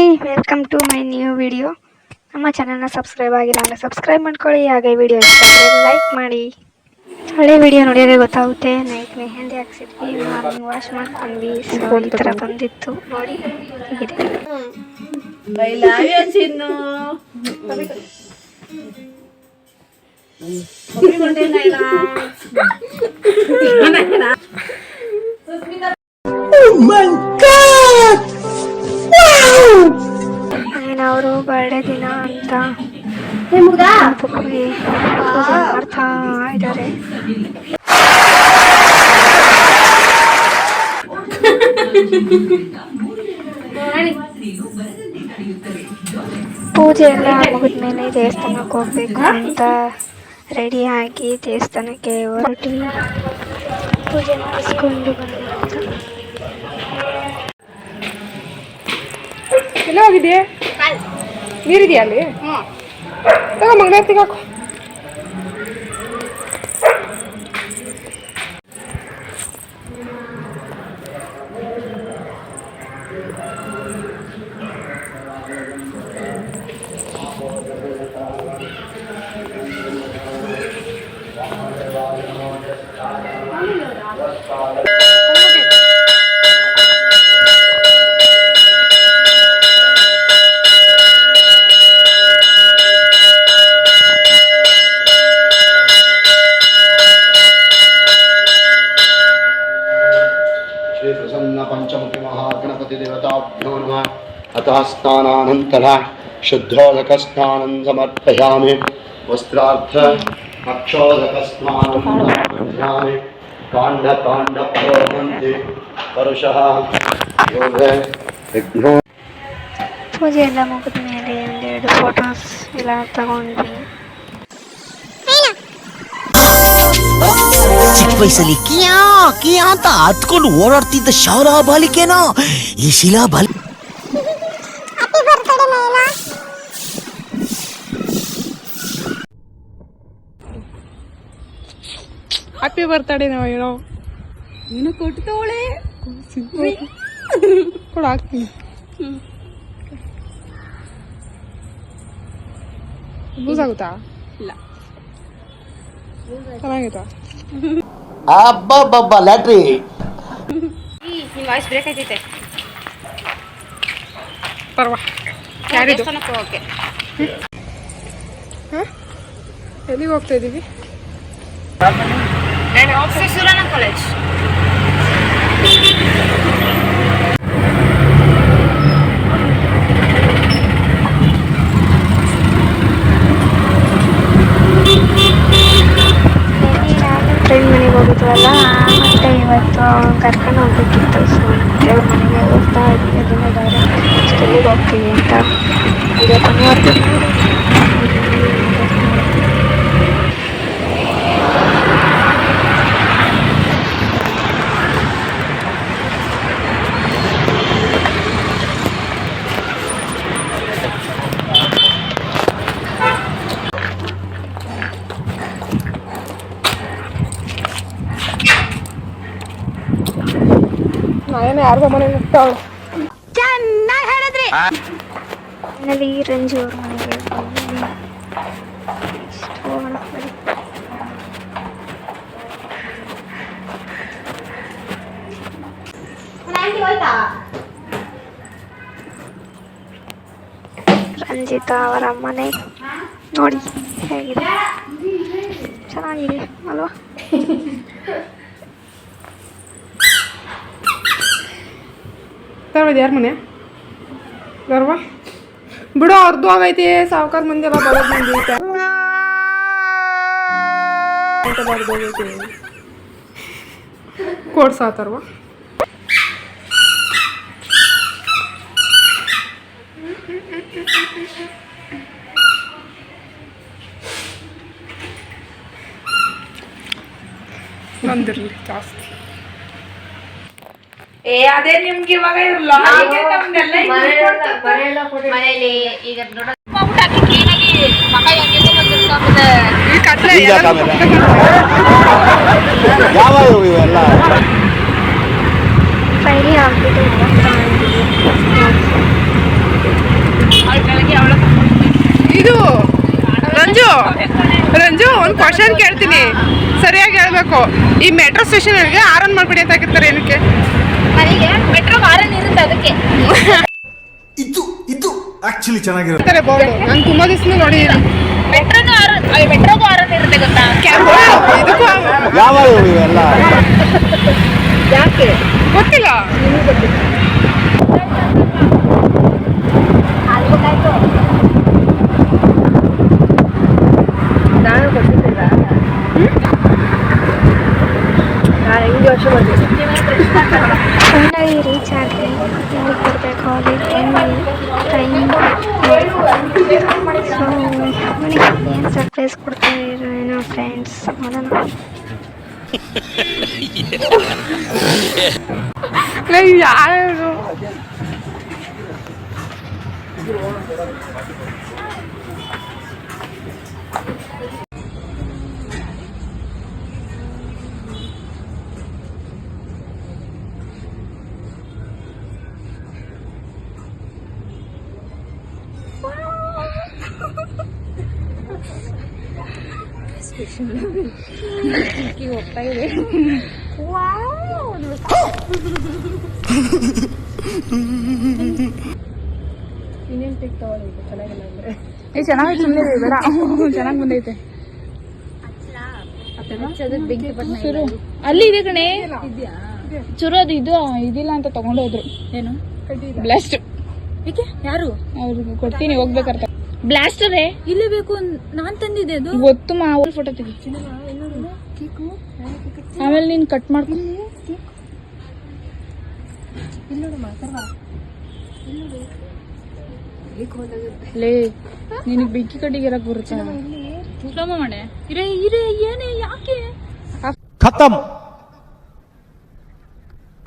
Hi, welcome to my new video. ನಮ್ಮ ಚಾನಲ್ನ subscribe ಆಗಿಲ್ಲ ಸಬ್ಸ್ಕ್ರೈಬ್ ಮಾಡ್ಕೊಳ್ಳಿ. ಹಾಗೆ ವಿಡಿಯೋ ಇಷ್ಟ ಲೈಕ್ ಮಾಡಿ. ಹಳೆ ವಿಡಿಯೋ ನೋಡಿದ್ರೆ ಗೊತ್ತಾಗುತ್ತೆ. ನೈಟ್ ಮೆಹಂದಿ ಹಾಕ್ಸಿದ್ವಿ, ಮಾರ್ನಿಂಗ್ ವಾಶ್ ಮಾಡ್ಕೊಂಡ್ವಿ. ಸೊ ಈ ಥರ ಬಂದಿತ್ತು ನೋಡಿ. ಹೀಗಿದೆ. ಅವರು ಬರ್ಡೇ ದಿನ ಅಂತ ಪೂಜೆ ಮಾಡ್ತಾ ಇದ್ದಾರೆ. ಪೂಜೆ ಎಲ್ಲ ಮುಗಿದ್ಮೇಲೆ ದೇವಸ್ಥಾನಕ್ಕೆ ಹೋಗ್ಬೇಕು ಅಂತ ರೆಡಿ ಆಗಿ ದೇವಸ್ಥಾನಕ್ಕೆ ಹೊರಟಿ ಪೂಜೆ ಮಾಡಿಸ್ಕೊಂಡು ಬಂದ. ಎಲ್ಲ ಹೋಗಿದ್ದೆ ನೀರಿದೆಯಾ ಅಲ್ಲಿ? ತಗೋ ಮಗನೇ ತೆಗಾಕು. पंचमुखी महागणपति देवताभ्यो नमः। अतः स्नानानंतर शुद्धोदक स्नानं समर्पयामि। वस्त्रार्थ अक्षोदक स्नानं समर्पयामि। कांड कांड परोहन्ति परुषः योगे विघ्नो। ಪೂಜೆ ಎಲ್ಲ ಮುಗಿದ ಮೇಲೆ ಒಂದೆರಡು ಫೋಟೋಸ್ ಎಲ್ಲ ತಗೊಂಡ್ವಿ. ಚಿಕ್ಕ ವಯಸ್ಸಲ್ಲಿ ಕಿಯಾ ಕಿಯಾ ಅಂತ ಹತ್ಕೊಂಡು ಓಡಾಡ್ತಿದ್ದ ಶಾಲಾ ಬಾಲಿಕೆನಾ ಈ ಶಿಲಾ ಬಾಲಿ. ಹ್ಯಾಪಿ ಬರ್ತಡೇ ನಾವು ಏನೋ ನೀನು ಕೊಟ್ಟು ತಗೊಳ್ಳೆ ಕೊಡು ಹಾಕ್ತೀನಿ. ಲೂಸ್ ಆಗುತ್ತಾ? ಇಲ್ಲ, ಚೆನ್ನಾಗಿತ್ತಾ? ಅಬ್ಬಬ್ಬಬ್ಬ ಲ್ಯಾಟ್ರಿ. ನಿಮ್ಮ ವಾಯ್ಸ್ ಬ್ರೇಕ್ ಆಯ್ತೈತೆ. ಪರ್ವಾ ಯಾರಿದು? ಓಕೆ, ಎಲ್ಲಿಗೆ ಹೋಗ್ತಾ ಇದ್ದೀವಿ? ಸುಲನ ಕಾಲೇಜ್. ಫ್ರೆಂಡ್ ಮನೆಗೆ ಹೋಗಿದ್ವಲ್ಲ, ಮತ್ತೆ ಇವತ್ತು ಕರ್ಕೊಂಡು ಹೋಗ್ಬೇಕಿತ್ತು. ಸೊ ದೇವ್ರ ಮನೆಗೆ ಹೋಗ್ತಾ ಇದ್ವಿ. ಅದನ್ನ ಡೈರೆಕ್ಟ್ ಎಲ್ಲಿಗೆ ಹೋಗ್ತೀವಿ ಅಂತ ನಾನೇನು ಯಾರಿಗೋ ಮನೆಗೆ ಹೋಗ್ತಾವಳು. ಚೆನ್ನಾಗಿ ಹೇಳಿದ್ರಿ. ಮನೇಲಿ ರಂಜು ಅವ್ರ ಮನೆಗೆ ಹೋಗಿದ್ವಿ. ರಂಜಿತಾ ಅವರ ಮನೆ ನೋಡಿ ಹೇಗಿದೆ, ಚೆನ್ನಾಗಿದೆ ಅಲ್ವಾ? ತರ್ಬೋದು ಯಾರ ಮನೆ ಗರ್ವ ಬಿಡು, ಅವ್ರದ್ದು ಆಗೈತಿ. ಸಾವುಕಾರ ಮಂದಿ ಎಲ್ಲ ಬರೋದು ಮಂದಿ ಬರ್ದೋಗೈತಿ. ಕೊಡ್ಸಾತರ್ವ ನಂದಿರ್ಲಿ ಜಾಸ್ತಿ. ಅದೇ ನಿಮ್ಗೆ ಇವಾಗ ಮನೆಯಲ್ಲಿ ಈಗ ಫ್ರೈಡೇ ಆಗ್ಬಿಟ್ಟು ರಂಜು ರಂಜು ಒಂದು ಕ್ವಶನ್ ಕೇಳ್ತೀನಿ, ಸರಿಯಾಗಿ ಹೇಳ್ಬೇಕು. ಈ ಮೆಟ್ರೋ ಸ್ಟೇಷನ್ಗೆ ಆರನ್ ಮಾಡ್ಬಿಡಿ ಅಂತ ಹಾಕಿರ್ತಾರೆ ಏನಕ್ಕೆ? ನನಗೆ ಮೆಟ್ರೋ ಆರನ್ ಇರುತ್ತೆ ಅದಕ್ಕೆ. ಇದು ಆಕ್ಚುಲಿ ಚೆನ್ನಾಗಿರುತ್ತೆ. ಬೋರ್ಡು ನಾನು ತುಂಬಾ ದಿವಸ ನೋಡಿದ್ದೀನಿ. ಮೆಟ್ರೋಗೂ ಆರನ್ ಇರುತ್ತೆ ಗೊತ್ತಾ? ಇದಕ್ಕೂ ಯಾವ ಇವೆಲ್ಲ ಯಾಕೆ ಗೊತ್ತಿಲ್ಲ. ನಾನು ಗೊತ್ತಿಲ್ಲ. ನಾನು 5 ವರ್ಷ ಬಂದಿದ್ದೆ. ಫೈನಲಿ ರೀಚ್ ಆದರೆ ಎಲ್ಲಿ ಕೊಡಬೇಕು ಅಲ್ಲಿ ಟೈಮ್. ಸೊ ಏನು ಸರ್ಪ್ರೈಸ್ ಕೊಡ್ತಾರೆ ಏನೋ ಫ್ರೆಂಡ್ಸ್, ನೋಡೋಣ. ಯಾರು ಹೋಗ್ತಾ ಇದೆ. ಚೆನ್ನಾಗಿ ಸುಮ್ಮನೆ ಬೇಡ, ಚೆನ್ನಾಗಿ ಬಂದೈತೆ. ಅಲ್ಲಿ ಇದೆ ಕಣೆ ಚೂರು, ಅದು ಇದು ಇದಿಲ್ಲ ಅಂತ ತಗೊಂಡೋದ್ರು. ಏನು ಬ್ಲಾಸ್ಟ್? ಯಾರು? ಅವ್ರಿಗೆ ಕೊಡ್ತೀನಿ ಹೋಗ್ಬೇಕಂತ. ಬ್ಲಾಸ್ಟರೇ ಇಲ್ಲೇ ಬೇಕು, ನಾನ್ ತಂದಿದ್ದೆ ಅದು ಗೊತ್ತು. ಅವ್ರ ಫೋಟೋ ತೆಗಿ, ಆಮೇಲೆ ನೀನ್ ಕಟ್ ಮಾಡ್ಕೊ. ಲೇ ನಿನಗ್ ಬೆಂಕಿ ಕಡ್ಡಿಗೆ ಇರಕ್ ಬರುತ್ತೆ. ಏನೇ ಯಾಕೆ खत्म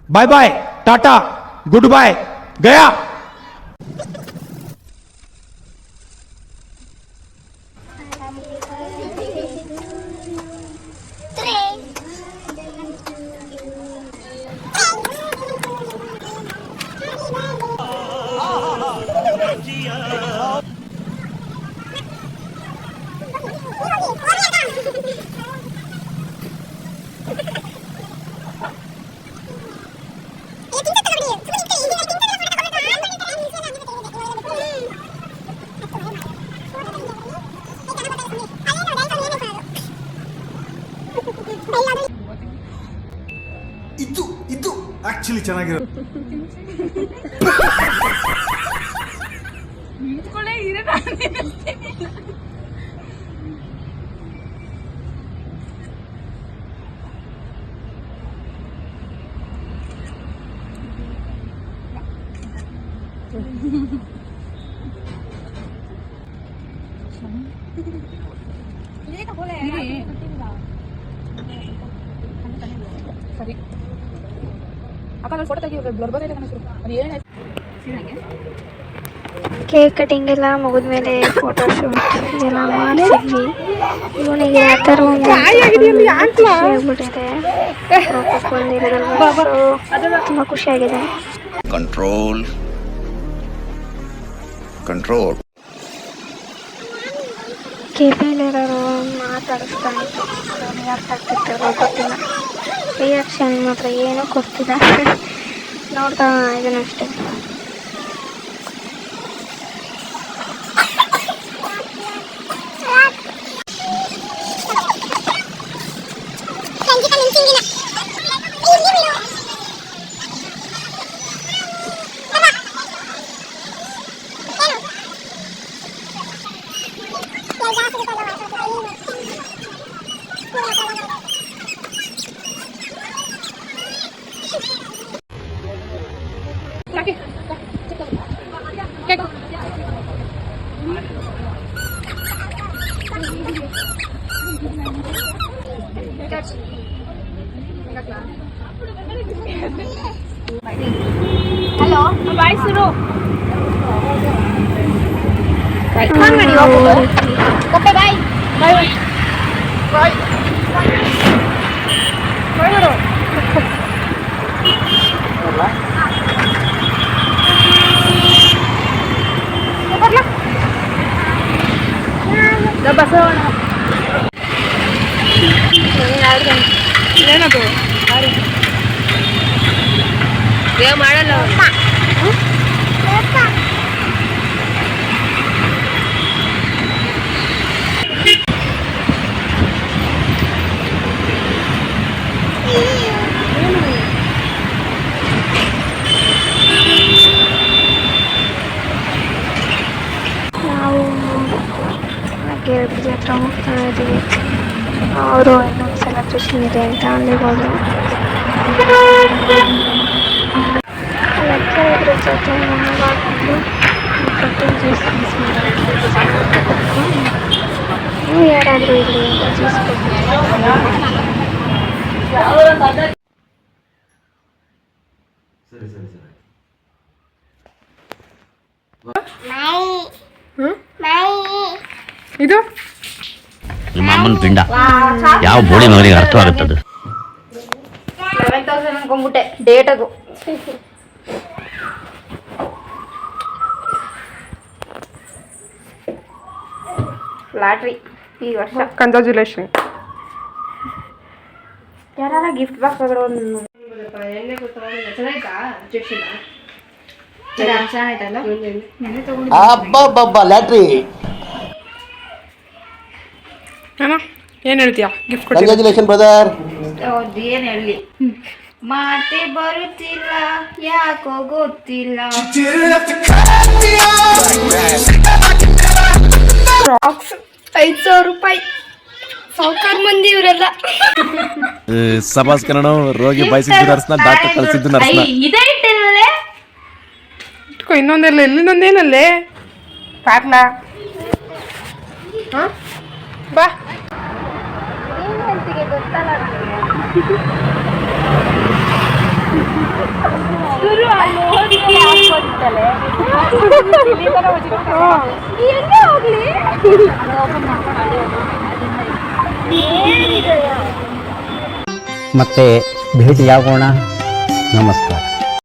bye bye tata goodbye गया ಇದು ಆಕ್ಚುಲಿ ಚೆನ್ನಾಗಿರುತ್ತೆ. ಸರಿ ಅಕ್ಕ, ನಾನು ಫೋಟೋ ತೆಗಿ, ಬ್ಲರ್ ಬಂದೈತೆ ಕಣೆ. ಅದು ಏನಾಯ್ತು? ಕೇಕ್ ಕಟಿಂಗ್ ಎಲ್ಲ ಮುಗಿದ್ಮೇಲೆ ಫೋಟೋ ಶೂಟ್ ಇದೆಲ್ಲ ಮಾಡಿಸಿದ್ವಿ. ಇವನಿಗೆ ಆ ಥರ ಒಂದು ಖುಷಿಯಾಗ್ಬಿಟ್ಟಿದೆ. ತುಂಬ ಖುಷಿಯಾಗಿದೆ. Control control. ಕೆಫೆಲಿರೋರು ಮಾತಾಡಿಸ್ತಾ ಇತ್ತು, ಅವ್ನಿಗೆ ಅರ್ಥ ಆಗ್ತಿರ್ತಿರೋ ಗೊತ್ತಿಲ್ಲ. ರಿಯಾಕ್ಷನ್ ಮಾತ್ರ ಏನೂ ಕೊಡ್ತಿಲ್ಲ. ನೋಡ್ತಾ ಇದನ್ನು ಅಷ್ಟೇ. ಹಲೋ ಬಾಯ್ ಸುರು ಬಾಯ್ ಬಾಯ್ ಬಾಯ್ ಬಸ್ ಏನದು ಮಾಡಲ್ಲ ನಾವು ಗೇರ್ ಬ್ರಿಡ್ಜ್ ಹತ್ರ ಹೋಗ್ತಾ ಇದ್ದೀವಿ. ಅವರು ಇನ್ನೊಂದು ಸೆಲೆಬ್ರೇಷನ್ ಇದೆ ಅಂತ ಅಲ್ಲಿಗೆ ಹೋದ್ರು. ಲೆಕ್ಕ ಬ್ರಿಡ್ಜ್ ಹತ್ರ ಹಾಕೊಂಡು ಜ್ಯೂಸ್ ನೀವು ಯಾರಾದರೂ ಇಲ್ಲಿ ಜ್ಯೂಸ್ ಇದು ನಿಮ್ಮ ಅಮ್ಮನ ಪಿಂಡ ಯಾವ ಬೋಳಿ ಮಗನಿಗೆ ಅರ್ಥವಾಗುತ್ತದೆ. 11,000 ಅನ್ಕೊಂಡ್ಬಿಟ್ಟೆ ಡೇಟ್ ಅದು. ಲಾಟ್ರಿ ಈ ವರ್ಷ. ಕಂಗ್ರಾಚುಲೇಷನ್. ಯಾರ ಗಿಫ್ಟ್ ಬಾಕ್ಸ್ ಆದ್ರೆ ಒಂದು ಚೆನ್ನಾಯ್ತಲ್ಲ ಅಬ್ಬಬ್ಬಬ್ಬ ಲ್ಯಾಟ್ರಿ. ಅಣ್ಣ ಏನು ಹೇಳ್ತೀಯಾ ಗಿಫ್ಟ್ ಕೊಟ್ಟು? Congratulation brother. ಏನ್ ಹೇಳಿ ಮಾತೆ ಬರುತ್ತಿಲ್ಲ ಯಾಕೋ ಗೊತ್ತಿಲ್ಲ. 5,000 ರೂಪಾಯಿ ಸಾವುಕಾರ ಮಂದಿ ಇವರೆಲ್ಲ. ಸಭಾಸ್ ಕನ್ನಡ ರೋಗಿ ಬಯಸಿದ್ದು ನರ್ಸ್ನ ಡಾಕ್ಟರ್ ಕಳಿಸಿದ್ದು ನರ್ಸ್ನ. ಇದೇ ಇಟ್ಟಿರಲ್ಲೇ ಇಟ್ಕೋ ಇನ್ನೊಂದೆಲ್ಲ ಇಲ್ಲಿನೊಂದೇನಲ್ಲೇ ಪಾರ್ಲ ಹಾಂ ಬಾ. ಮತ್ತೆ ಭೇಟಿಯಾಗೋಣ. ನಮಸ್ಕಾರ.